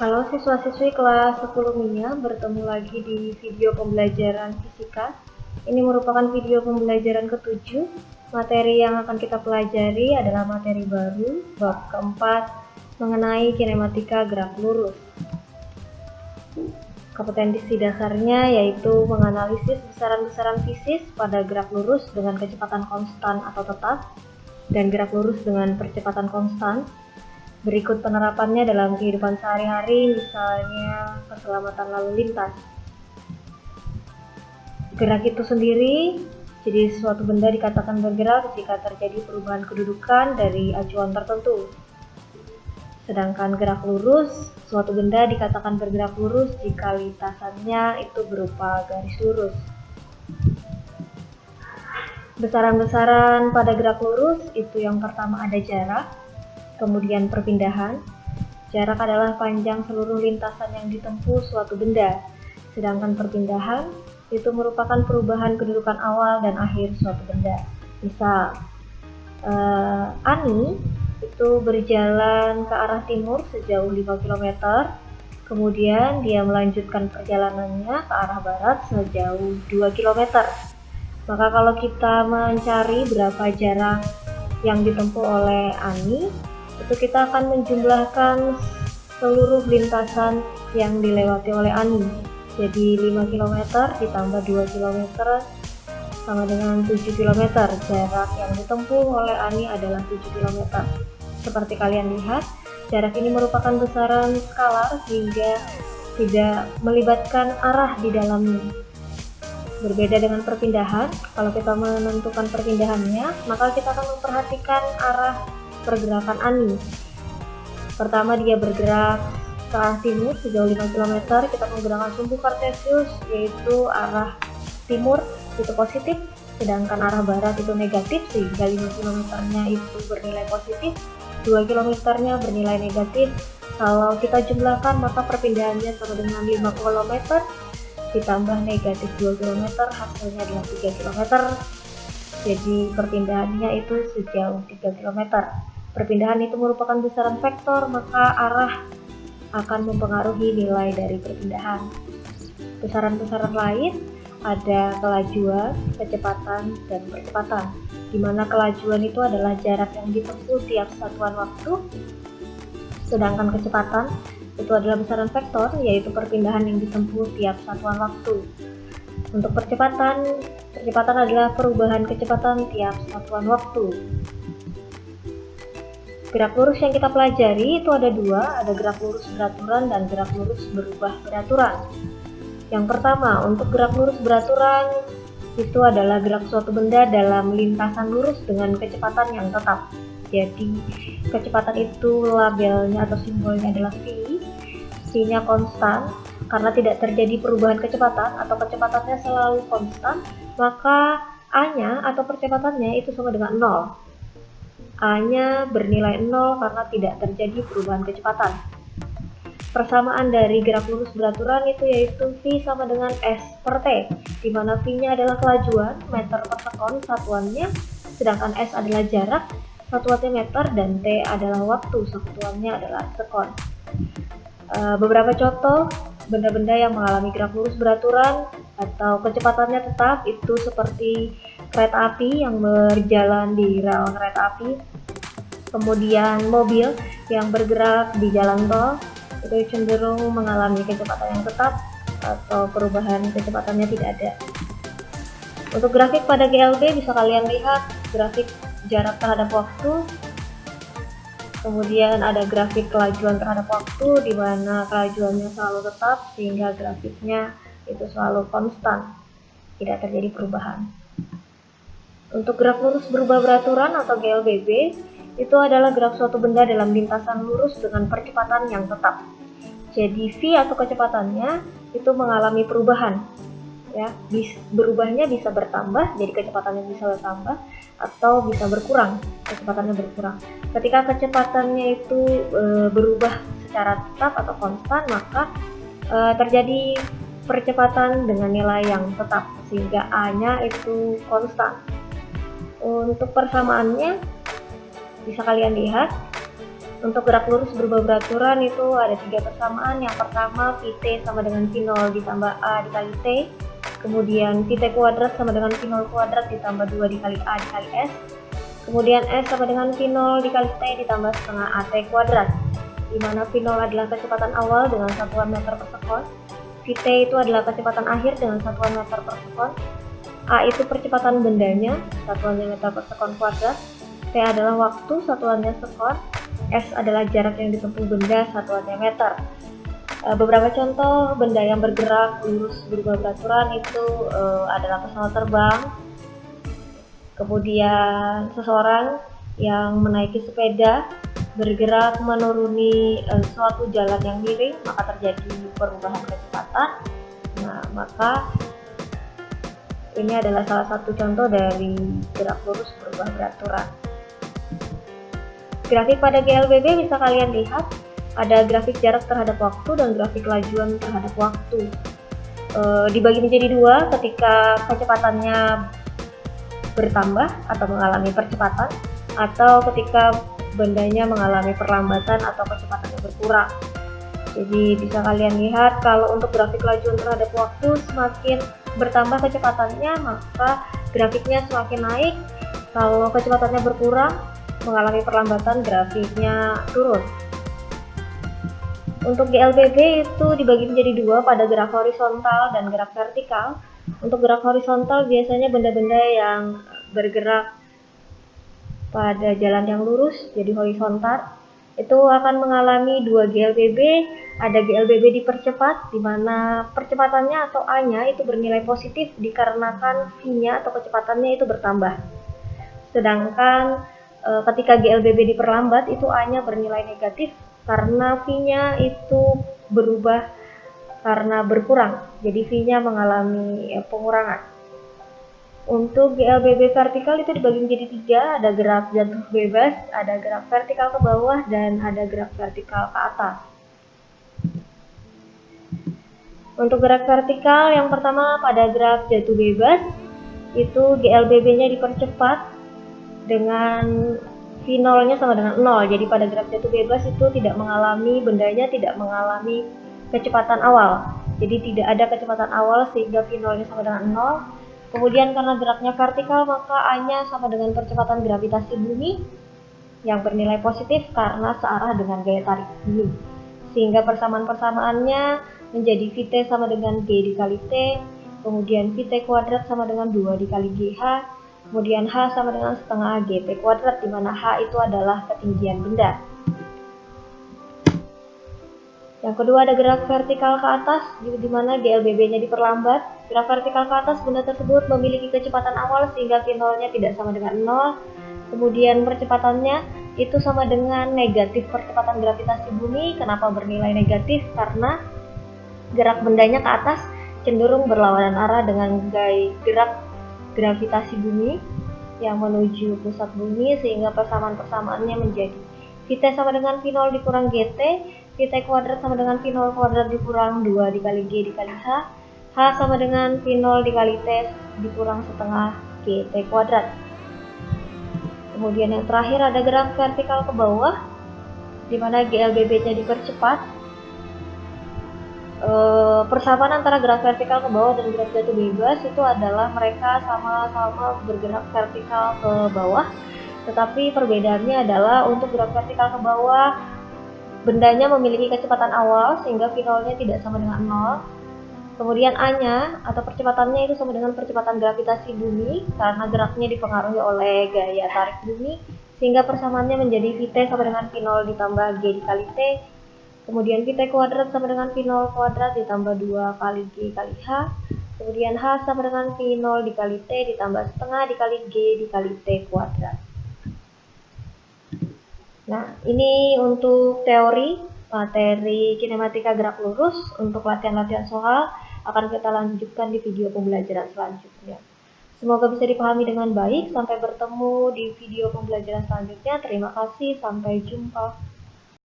Halo siswa-siswi kelas 10 MIA, bertemu lagi di video pembelajaran fisika. Ini merupakan video pembelajaran ke-7. Materi yang akan kita pelajari adalah materi baru, bab keempat, mengenai kinematika gerak lurus. Kompetensi dasarnya yaitu menganalisis besaran-besaran fisis pada gerak lurus dengan kecepatan konstan atau tetap, dan gerak lurus dengan percepatan konstan. Berikut penerapannya dalam kehidupan sehari-hari, misalnya keselamatan lalu lintas. Gerak itu sendiri, jadi suatu benda dikatakan bergerak jika terjadi perubahan kedudukan dari acuan tertentu. Sedangkan gerak lurus, suatu benda dikatakan bergerak lurus jika lintasannya itu berupa garis lurus. Besaran-besaran pada gerak lurus itu yang pertama ada jarak, kemudian perpindahan. Jarak adalah panjang seluruh lintasan yang ditempuh suatu benda, sedangkan perpindahan itu merupakan perubahan kedudukan awal dan akhir suatu benda. Misal, Ani itu berjalan ke arah timur sejauh 5 km, kemudian dia melanjutkan perjalanannya ke arah barat sejauh 2 km. Maka kalau kita mencari berapa jarak yang ditempuh oleh Ani, itu kita akan menjumlahkan seluruh lintasan yang dilewati oleh Ani. Jadi 5 km ditambah 2 km sama dengan 7 km. Jarak yang ditempuh oleh Ani adalah 7 km. Seperti kalian lihat, jarak ini merupakan besaran skalar sehingga tidak melibatkan arah di dalamnya. Berbeda dengan perpindahan, kalau kita menentukan perpindahannya, maka kita akan memperhatikan arah pergerakan Ani. Pertama, dia bergerak ke arah timur sejauh 5 km, kita menggunakan sumbu kartesius, yaitu arah timur itu positif, sedangkan arah barat itu negatif, sehingga 5 km-nya itu bernilai positif, 2 km-nya bernilai negatif. Kalau kita jumlahkan, maka perpindahannya sama dengan 5 km ditambah negatif 2 km, hasilnya adalah 3 km. Jadi perpindahannya itu sejauh 3 km. Perpindahan itu merupakan besaran vektor, maka arah akan mempengaruhi nilai dari perpindahan. Besaran-besaran lain ada kelajuan, kecepatan, dan percepatan, di mana kelajuan itu adalah jarak yang ditempuh tiap satuan waktu, sedangkan kecepatan itu adalah besaran vektor, yaitu perpindahan yang ditempuh tiap satuan waktu. Untuk percepatan adalah perubahan kecepatan tiap satuan waktu. Gerak lurus yang kita pelajari itu ada dua, ada gerak lurus beraturan dan gerak lurus berubah beraturan. Yang pertama, untuk gerak lurus beraturan itu adalah gerak suatu benda dalam lintasan lurus dengan kecepatan yang tetap. Jadi kecepatan itu labelnya atau simbolnya adalah V. V-nya konstan, karena tidak terjadi perubahan kecepatan atau kecepatannya selalu konstan, maka A-nya atau percepatannya itu sama dengan 0. A-nya bernilai 0 karena tidak terjadi perubahan kecepatan. Persamaan dari gerak lurus beraturan itu yaitu V sama dengan S per T, di mana V-nya adalah kelajuan, meter per sekon satuannya, sedangkan S adalah jarak, satuannya meter, dan T adalah waktu, satuannya adalah sekon. Beberapa contoh benda-benda yang mengalami gerak lurus beraturan atau kecepatannya tetap itu seperti kereta api yang berjalan di rel kereta api, kemudian mobil yang bergerak di jalan tol itu cenderung mengalami kecepatan yang tetap atau perubahan kecepatannya tidak ada. Untuk grafik pada GLB bisa kalian lihat grafik jarak terhadap waktu, kemudian ada grafik kelajuan terhadap waktu di mana kelajuannya selalu tetap sehingga grafiknya itu selalu konstan, tidak terjadi perubahan. Untuk gerak lurus berubah beraturan atau GLBB itu adalah gerak suatu benda dalam lintasan lurus dengan percepatan yang tetap. Jadi V atau kecepatannya itu mengalami perubahan. Ya, berubahnya bisa bertambah, jadi kecepatannya bisa bertambah atau bisa berkurang, kecepatannya berkurang. Ketika kecepatannya itu berubah secara tetap atau konstan, maka terjadi percepatan dengan nilai yang tetap sehingga A-nya itu konstan. Untuk persamaannya bisa kalian lihat Untuk gerak lurus berubah beraturan itu ada 3 persamaan. Yang pertama, Vt sama dengan V0 ditambah A dikali T. Kemudian Vt kuadrat sama dengan V0 kuadrat ditambah 2 dikali A dikali S. Kemudian S sama dengan V0 dikali T ditambah setengah AT kuadrat, di mana V0 adalah kecepatan awal dengan satuan meter per sekon, Vt itu adalah kecepatan akhir dengan satuan meter per sekon, A itu percepatan bendanya, satuannya meter per sekon kuadrat, T adalah waktu, satuannya sekon, S adalah jarak yang ditempuh benda, satuannya meter. Beberapa contoh benda yang bergerak lurus berubah beraturan itu adalah pesawat terbang, kemudian seseorang yang menaiki sepeda bergerak menuruni suatu jalan yang miring, maka terjadi perubahan kecepatan. Nah, maka ini adalah salah satu contoh dari gerak lurus berubah beraturan. Grafik pada GLBB bisa kalian lihat, ada grafik jarak terhadap waktu dan grafik lajuan terhadap waktu. Dibagi menjadi dua ketika kecepatannya bertambah atau mengalami percepatan, atau ketika bendanya mengalami perlambatan atau kecepatannya berkurang. Jadi bisa kalian lihat kalau untuk grafik lajuan terhadap waktu, semakin bertambah kecepatannya maka grafiknya semakin naik. Kalau kecepatannya berkurang, mengalami perlambatan, grafiknya turun. Untuk GLBB itu dibagi menjadi dua pada gerak horizontal dan gerak vertikal. Untuk gerak horizontal biasanya benda-benda yang bergerak pada jalan yang lurus, jadi horizontal, itu akan mengalami 2 GLBB. Ada GLBB dipercepat, di mana percepatannya atau A-nya itu bernilai positif dikarenakan V-nya atau kecepatannya itu bertambah. Sedangkan ketika GLBB diperlambat, itu A-nya bernilai negatif karena V-nya itu berubah karena berkurang, jadi V-nya mengalami pengurangan. Untuk GLBB vertikal itu dibagi menjadi 3, ada gerak jatuh bebas, ada gerak vertikal ke bawah, dan ada gerak vertikal ke atas. Untuk gerak vertikal, yang pertama pada gerak jatuh bebas, itu GLBB-nya dipercepat dengan V0-nya sama dengan 0. Jadi pada gerak jatuh bebas itu bendanya tidak mengalami kecepatan awal. Jadi tidak ada kecepatan awal sehingga V0-nya sama dengan 0. Kemudian karena geraknya vertikal, maka A-nya sama dengan percepatan gravitasi bumi yang bernilai positif karena searah dengan gaya tarik bumi. Sehingga persamaan-persamaannya menjadi Vt sama dengan G dikali T, kemudian Vt kuadrat sama dengan 2 dikali GH, kemudian H sama dengan setengah GT kuadrat, di mana H itu adalah ketinggian benda. Yang kedua ada gerak vertikal ke atas, di mana GLBB-nya diperlambat. Gerak vertikal ke atas, benda tersebut memiliki kecepatan awal sehingga V0-nya tidak sama dengan 0. Kemudian percepatannya itu sama dengan negatif percepatan gravitasi bumi. Kenapa bernilai negatif? Karena gerak bendanya ke atas cenderung berlawanan arah dengan gaya gerak gravitasi bumi yang menuju pusat bumi, sehingga persamaan-persamaannya menjadi Vt sama dengan V0 dikurang GT, Vt kuadrat sama dengan V0 kuadrat dikurang 2 dikali G dikali H, H sama dengan V0 dikali T dikurang setengah GT kuadrat. Kemudian yang terakhir ada gerak vertikal ke bawah, di mana GLBB-nya dipercepat. Persamaan antara gerak vertikal ke bawah dan gerak jatuh bebas itu adalah mereka sama-sama bergerak vertikal ke bawah, tetapi perbedaannya adalah untuk gerak vertikal ke bawah bendanya memiliki kecepatan awal sehingga V0-nya tidak sama dengan 0. Kemudian A-nya atau percepatannya itu sama dengan percepatan gravitasi bumi karena geraknya dipengaruhi oleh gaya tarik bumi, sehingga persamaannya menjadi Vt sama dengan V0 ditambah G dikali T. Kemudian Vt kuadrat sama dengan V0 kuadrat ditambah 2 kali G kali H. Kemudian H sama dengan V0 dikali T ditambah setengah dikali G dikali T kuadrat. Nah, ini untuk teori materi kinematika gerak lurus. Untuk latihan-latihan soal akan kita lanjutkan di video pembelajaran selanjutnya. Semoga bisa dipahami dengan baik. Sampai bertemu di video pembelajaran selanjutnya. Terima kasih, sampai jumpa.